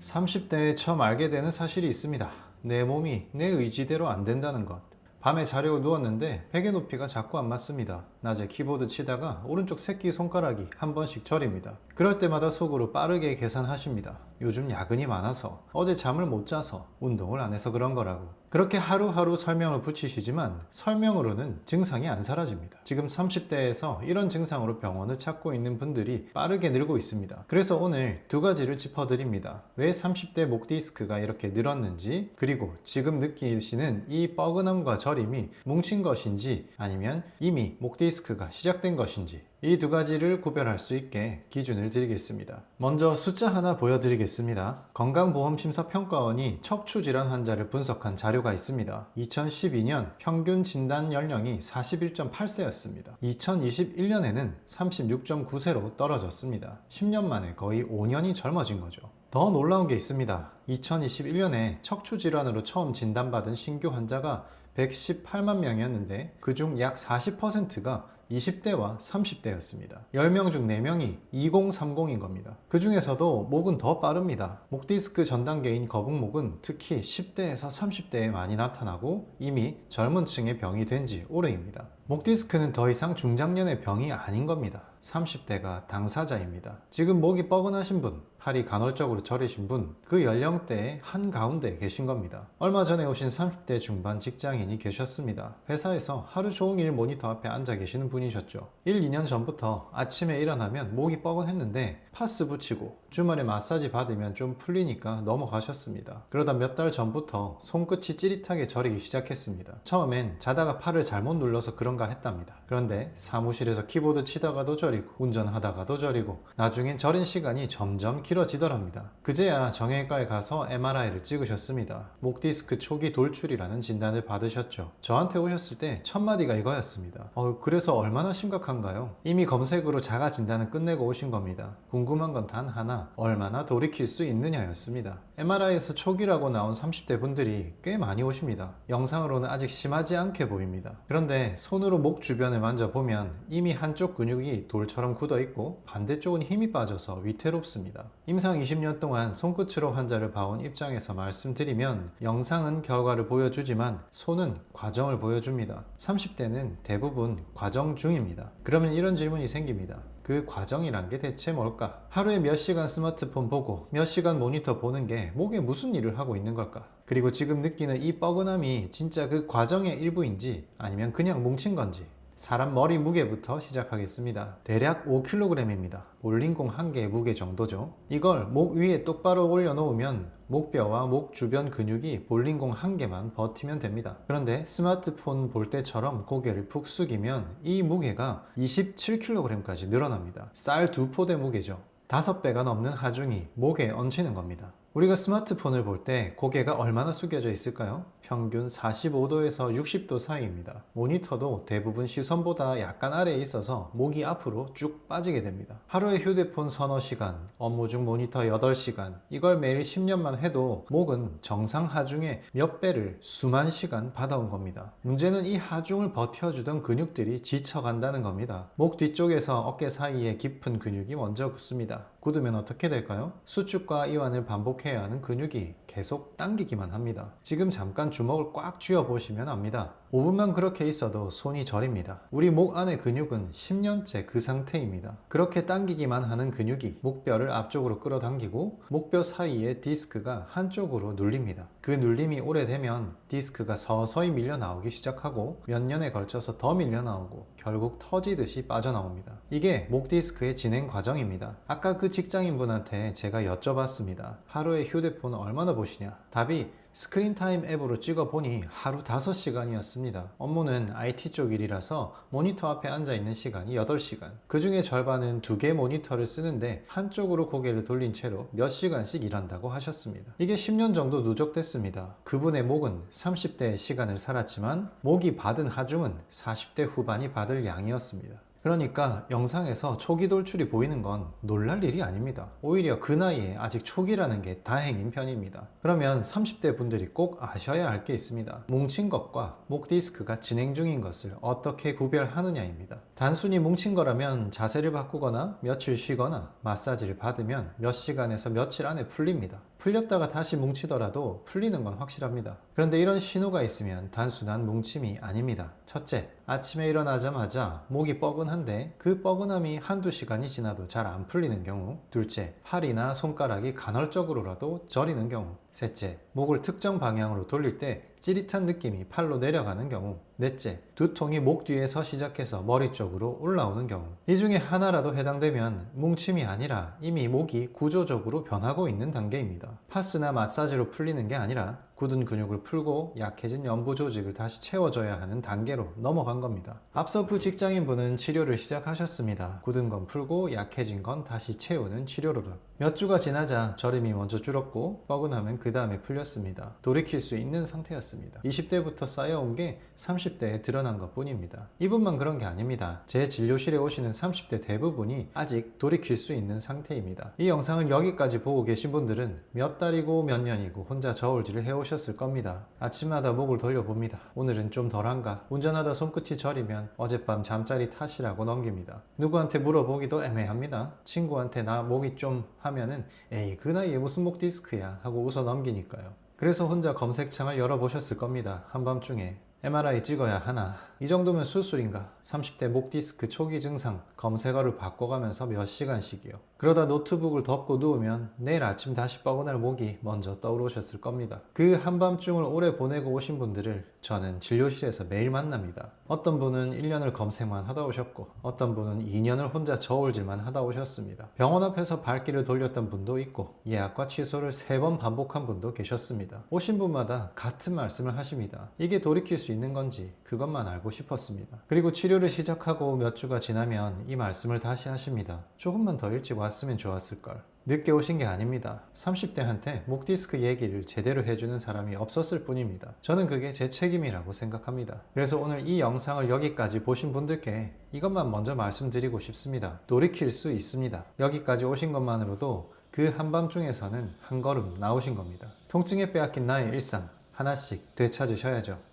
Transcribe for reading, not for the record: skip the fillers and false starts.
30대에 처음 알게 되는 사실이 있습니다. 내 몸이 내 의지대로 안 된다는 것. 밤에 자려고 누웠는데 베개 높이가 자꾸 안 맞습니다. 낮에 키보드 치다가 오른쪽 새끼손가락이 한 번씩 저립니다. 그럴 때마다 속으로 빠르게 계산하십니다. 요즘 야근이 많아서, 어제 잠을 못 자서, 운동을 안 해서 그런 거라고. 그렇게 하루하루 설명을 붙이시지만 설명으로는 증상이 안 사라집니다. 지금 30대에서 이런 증상으로 병원을 찾고 있는 분들이 빠르게 늘고 있습니다. 그래서 오늘 두 가지를 짚어드립니다. 왜 30대 목 디스크가 이렇게 늘었는지, 그리고 지금 느끼시는 이 뻐근함과 저림이 뭉친 것인지 아니면 이미 목 디스크가 시작된 것인지, 이 두 가지를 구별할 수 있게 기준을 드리겠습니다. 먼저 숫자 하나 보여드리겠습니다. 건강보험심사평가원이 척추질환 환자를 분석한 자료가 있습니다. 2012년 평균 진단 연령이 41.8세였습니다. 2021년에는 36.9세로 떨어졌습니다. 10년 만에 거의 5년이 젊어진 거죠. 더 놀라운 게 있습니다. 2021년에 척추질환으로 처음 진단받은 신규 환자가 118만 명이었는데 그중 약 40%가 20대와 30대였습니다. 10명 중 4명이 2030인 겁니다. 그 중에서도 목은 더 빠릅니다. 목 디스크 전 단계인 거북목은 특히 10대에서 30대에 많이 나타나고 이미 젊은 층의 병이 된 지 오래입니다. 목 디스크는 더 이상 중장년의 병이 아닌 겁니다. 30대가 당사자입니다. 지금 목이 뻐근하신 분, 팔이 간헐적으로 저리신 분, 그 연령대의 한가운데에 계신 겁니다. 얼마 전에 오신 30대 중반 직장인이 계셨습니다. 회사에서 하루 종일 모니터 앞에 앉아 계시는 분이셨죠. 1, 2년 전부터 아침에 일어나면 목이 뻐근했는데 파스 붙이고 주말에 마사지 받으면 좀 풀리니까 넘어가셨습니다. 그러다 몇 달 전부터 손끝이 찌릿하게 저리기 시작했습니다. 처음엔 자다가 팔을 잘못 눌러서 그런가 했답니다. 그런데 사무실에서 키보드 치다가도 저리고 운전하다가도 저리고 나중엔 저린 시간이 점점 길어지더랍니다. 그제야 정형외과에 가서 MRI를 찍으셨습니다. 목 디스크 초기 돌출이라는 진단을 받으셨죠. 저한테 오셨을 때 첫 마디가 이거였습니다. 그래서 얼마나 심각한가요? 이미 검색으로 자가 진단을 끝내고 오신 겁니다. 궁금한 건 단 하나, 얼마나 돌이킬 수 있느냐였습니다. MRI에서 초기라고 나온 30대 분들이 꽤 많이 오십니다. 영상으로는 아직 심하지 않게 보입니다. 그런데 손으로 목 주변을 만져보면 이미 한쪽 근육이 돌처럼 굳어있고 반대쪽은 힘이 빠져서 위태롭습니다. 임상 20년 동안 손끝으로 환자를 봐온 입장에서 말씀드리면 영상은 결과를 보여주지만 손은 과정을 보여줍니다. 30대는 대부분 과정 중입니다. 그러면 이런 질문이 생깁니다. 그 과정이란 게 대체 뭘까? 하루에 몇 시간 스마트폰 보고 몇 시간 모니터 보는 게 목에 무슨 일을 하고 있는 걸까? 그리고 지금 느끼는 이 뻐근함이 진짜 그 과정의 일부인지 아니면 그냥 뭉친 건지, 사람 머리 무게부터 시작하겠습니다. 대략 5kg입니다. 볼링공 1개의 무게 정도죠. 이걸 목 위에 똑바로 올려놓으면 목뼈와 목 주변 근육이 볼링공 1개만 버티면 됩니다. 그런데 스마트폰 볼 때처럼 고개를 푹 숙이면 이 무게가 27kg까지 늘어납니다. 쌀 2포대 무게죠. 5배가 넘는 하중이 목에 얹히는 겁니다. 우리가 스마트폰을 볼 때 고개가 얼마나 숙여져 있을까요? 평균 45도에서 60도 사이입니다. 모니터도 대부분 시선보다 약간 아래에 있어서 목이 앞으로 쭉 빠지게 됩니다. 하루에 휴대폰 서너 시간, 업무 중 모니터 8시간, 이걸 매일 10년만 해도 목은 정상 하중의 몇 배를 수만 시간 받아온 겁니다. 문제는 이 하중을 버텨주던 근육들이 지쳐간다는 겁니다. 목 뒤쪽에서 어깨 사이에 깊은 근육이 먼저 굳습니다. 굳으면 어떻게 될까요? 수축과 이완을 반복해야 하는 근육이 계속 당기기만 합니다. 지금 잠깐 주먹을 꽉 쥐어 보시면 압니다. 5분만 그렇게 있어도 손이 저립니다. 우리 목 안의 근육은 10년째 그 상태입니다. 그렇게 당기기만 하는 근육이 목뼈를 앞쪽으로 끌어당기고 목뼈 사이에 디스크가 한쪽으로 눌립니다. 그 눌림이 오래되면 디스크가 서서히 밀려 나오기 시작하고 몇 년에 걸쳐서 더 밀려 나오고 결국 터지듯이 빠져나옵니다. 이게 목 디스크의 진행 과정입니다. 아까 그 직장인분한테 제가 여쭤봤습니다. 하루에 휴대폰 얼마나 보시냐? 답이 스크린타임 앱으로 찍어보니 하루 5시간이었습니다. 업무는 IT 쪽 일이라서 모니터 앞에 앉아있는 시간이 8시간. 그 중에 절반은 2개 모니터를 쓰는데 한쪽으로 고개를 돌린 채로 몇 시간씩 일한다고 하셨습니다. 이게 10년 정도 누적됐습니다. 그분의 목은 30대의 시간을 살았지만 목이 받은 하중은 40대 후반이 받을 양이었습니다. 그러니까 영상에서 초기 돌출이 보이는 건 놀랄 일이 아닙니다. 오히려 그 나이에 아직 초기라는 게 다행인 편입니다. 그러면 30대 분들이 꼭 아셔야 할 게 있습니다. 뭉친 것과 목 디스크가 진행 중인 것을 어떻게 구별하느냐입니다. 단순히 뭉친 거라면 자세를 바꾸거나 며칠 쉬거나 마사지를 받으면 몇 시간에서 며칠 안에 풀립니다. 풀렸다가 다시 뭉치더라도 풀리는 건 확실합니다. 그런데 이런 신호가 있으면 단순한 뭉침이 아닙니다. 첫째, 아침에 일어나자마자 목이 뻐근한데 그 뻐근함이 한두 시간이 지나도 잘 안 풀리는 경우. 둘째, 팔이나 손가락이 간헐적으로라도 저리는 경우. 셋째, 목을 특정 방향으로 돌릴 때 찌릿한 느낌이 팔로 내려가는 경우. 넷째, 두통이 목 뒤에서 시작해서 머리 쪽으로 올라오는 경우. 이 중에 하나라도 해당되면 뭉침이 아니라 이미 목이 구조적으로 변하고 있는 단계입니다. 파스나 마사지로 풀리는 게 아니라 굳은 근육을 풀고 약해진 연부 조직을 다시 채워줘야 하는 단계로 넘어간 겁니다. 앞서 그 직장인분은 치료를 시작하셨습니다. 굳은 건 풀고 약해진 건 다시 채우는 치료로. 몇 주가 지나자 저림이 먼저 줄었고 뻐근함은 그 다음에 풀렸습니다. 돌이킬 수 있는 상태였습니다. 20대부터 쌓여온 게 30대에 드러난 것 뿐입니다. 이분만 그런 게 아닙니다. 제 진료실에 오시는 30대 대부분이 아직 돌이킬 수 있는 상태입니다. 이 영상을 여기까지 보고 계신 분들은 몇 달이고 몇 년이고 혼자 저울질을 해오셨을 겁니다. 아침마다 목을 돌려봅니다. 오늘은 좀 덜한가? 운전하다 손끝이 저리면 어젯밤 잠자리 탓이라고 넘깁니다. 누구한테 물어보기도 애매합니다. 친구한테 나 목이 좀 하면은 에이 그 나이에 무슨 목 디스크야 하고 웃어 넘기니까요. 그래서 혼자 검색창을 열어보셨을 겁니다. 한밤중에 MRI 찍어야 하나? 이 정도면 수술인가? 30대 목 디스크 초기 증상 검색어를 바꿔가면서 몇 시간씩이요. 그러다 노트북을 덮고 누우면 내일 아침 다시 뻐근할 목이 먼저 떠오르셨을 겁니다. 그 한밤중을 오래 보내고 오신 분들을 저는 진료실에서 매일 만납니다. 어떤 분은 1년을 검색만 하다 오셨고 어떤 분은 2년을 혼자 저울질만 하다 오셨습니다. 병원 앞에서 발길을 돌렸던 분도 있고 예약과 취소를 3번 반복한 분도 계셨습니다. 오신 분마다 같은 말씀을 하십니다. 이게 돌이킬 수 있는 건지 그것만 알고 싶었습니다. 그리고 치료를 시작하고 몇 주가 지나면 이 말씀을 다시 하십니다. 조금만 더 일찍 왔으면 좋았을걸. 늦게 오신 게 아닙니다. 30대한테 목 디스크 얘기를 제대로 해주는 사람이 없었을 뿐입니다. 저는 그게 제 책임이라고 생각합니다. 그래서 오늘 이 영상을 여기까지 보신 분들께 이것만 먼저 말씀드리고 싶습니다. 돌이킬 수 있습니다. 여기까지 오신 것만으로도 그 한밤중에서는 한 걸음 나오신 겁니다. 통증에 빼앗긴 나의 일상 하나씩 되찾으셔야죠.